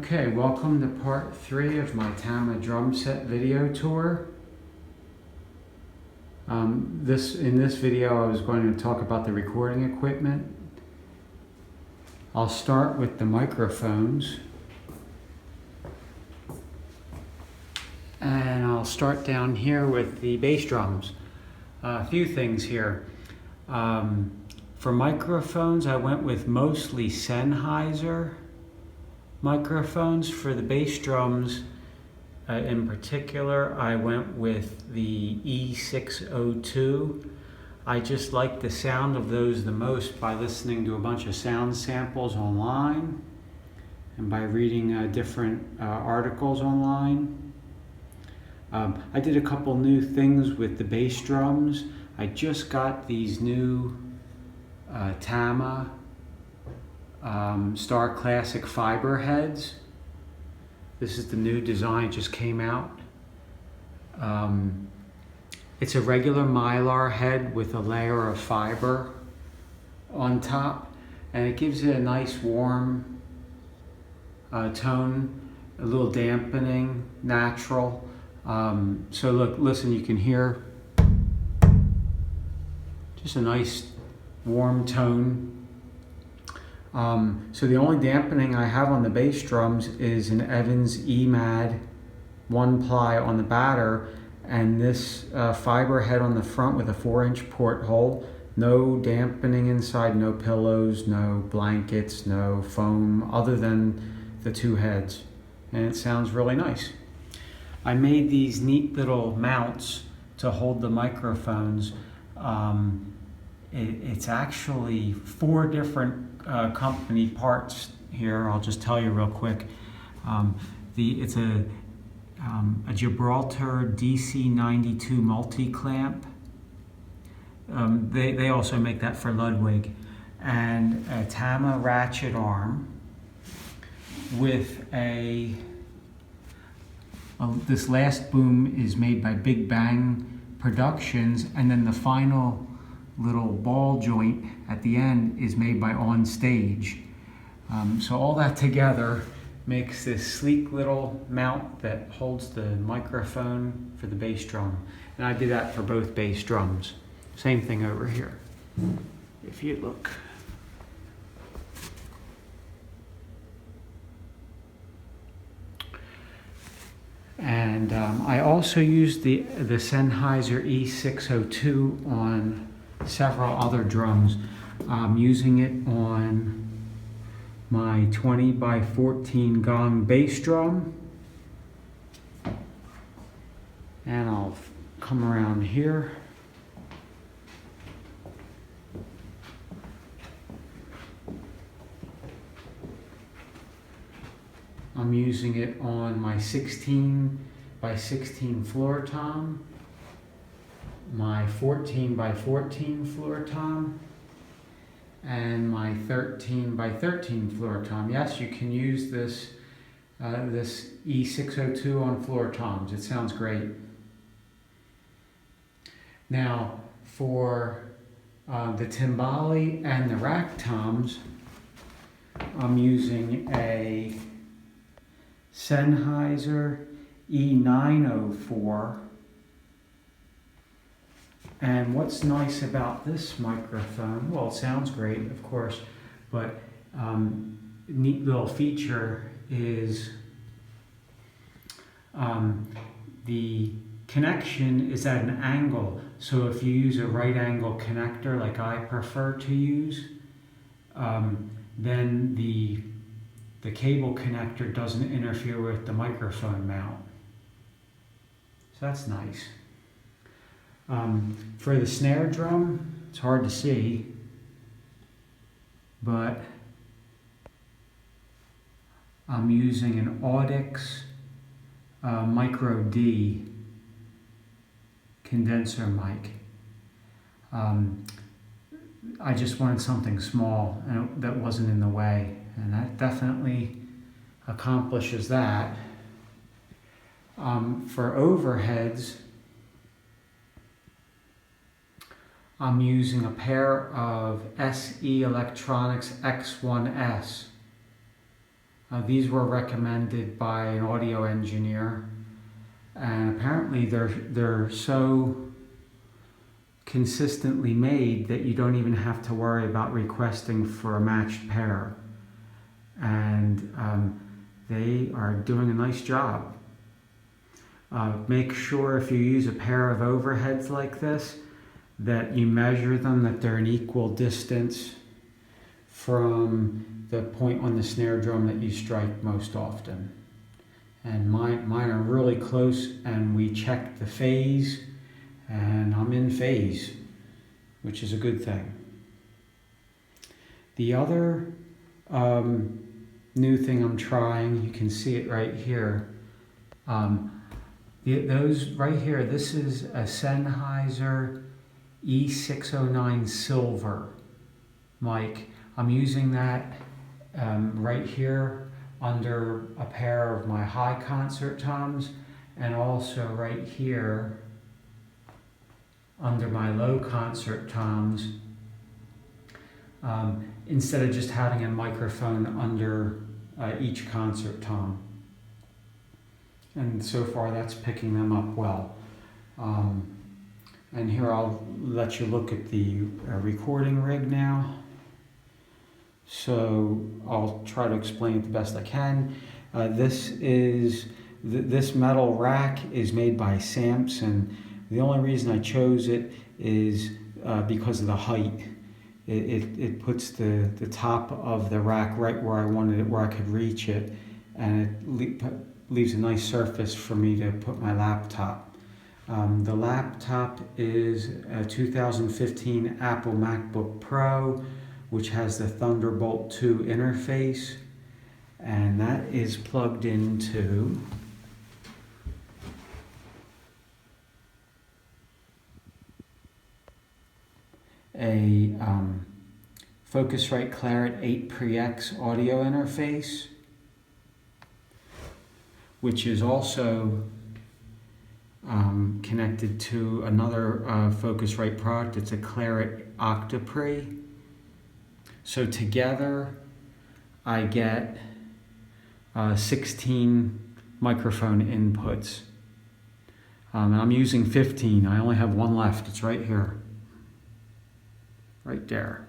Okay, welcome to part 3 of my Tama drum set video tour. In this video I was going to talk about the recording equipment. I'll start with the microphones. And I'll start down here with the bass drums. A few things here. For microphones I went with mostly Sennheiser microphones. For the bass drums in particular, I went with the E602. I just like the sound of those the most by listening to a bunch of sound samples online and by reading different articles online. I did a couple new things with the bass drums. I just got these new Tama Starclassic fiber heads. This is the new design, just came out. It's a regular mylar head with a layer of fiber on top, and it gives it a nice warm tone, a little dampening, natural. So look, listen, you can hear just a nice warm tone. So the only dampening I have on the bass drums is an Evans EMAD 1-ply on the batter, and this fiber head on the front with a 4-inch porthole. No dampening inside, no pillows, no blankets, no foam, other than the two heads. And it sounds really nice. I made these neat little mounts to hold the microphones. It's actually 4 different company parts here. I'll just tell you real quick. It's a Gibraltar DC92 multi-clamp. They also make that for Ludwig. And a Tama ratchet arm with this last boom is made by Big Bang Productions, and then the final little ball joint at the end is made by On Stage. So all that together makes this sleek little mount that holds the microphone for the bass drum. And I did that for both bass drums. Same thing over here, if you look. And I also used the Sennheiser E602 on several other drums. I'm using it on my 20x14 gong bass drum. And I'll come around here. I'm using it on my 16x16 floor tom, my 14x14 floor tom, and my 13x13 floor tom. Yes, you can use this E602 on floor toms. It sounds great. Now, for the timbali and the rack toms, I'm using a Sennheiser E904. And what's nice about this microphone, well, it sounds great, of course, but neat little feature is the connection is at an angle. So if you use a right angle connector like I prefer to use, then the cable connector doesn't interfere with the microphone mount. So that's nice. For the snare drum, it's hard to see, but I'm using an Audix Micro D condenser mic. I just wanted something small and that wasn't in the way, and that definitely accomplishes that. For overheads, I'm using a pair of SE Electronics X1S. These were recommended by an audio engineer, and apparently they're so consistently made that you don't even have to worry about requesting for a matched pair. And they are doing a nice job. Make sure if you use a pair of overheads like this that you measure them, that they're an equal distance from the point on the snare drum that you strike most often. And mine are really close, and we checked the phase, and I'm in phase, which is a good thing. The other new thing I'm trying, you can see it right here. Those right here, this is a Sennheiser E609 Silver mic. I'm using that right here under a pair of my high concert toms, and also right here under my low concert toms, instead of just having a microphone under each concert tom. And so far that's picking them up well. And here I'll let you look at the recording rig now. So I'll try to explain it the best I can. This metal rack is made by Samson. The only reason I chose it is because of the height. It puts the top of the rack right where I wanted it, where I could reach it, and it leaves a nice surface for me to put my laptop. The laptop is a 2015 Apple MacBook Pro, which has the Thunderbolt 2 interface, and that is plugged into a Focusrite Claret 8 Pre-X audio interface, which is also connected to another Focusrite product. It's a Claret Octapre. So together I get 16 microphone inputs. And I'm using 15. I only have one left. It's right here. Right there.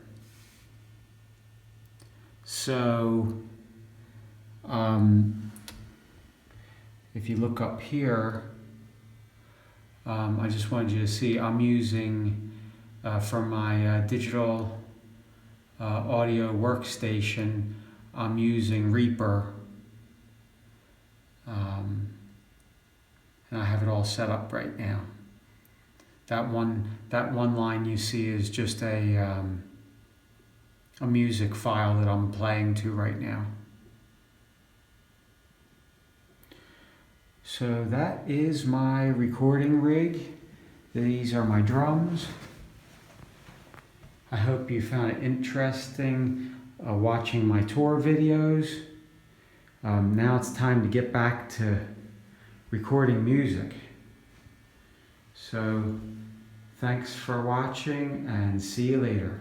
So if you look up here, I just wanted you to see I'm using for my digital audio workstation, I'm using Reaper, and I have it all set up right now. That one line you see is just a music file that I'm playing to right now. So that is my recording rig. These are my drums. I hope you found it interesting watching my tour videos. Now it's time to get back to recording music. So thanks for watching, and see you later.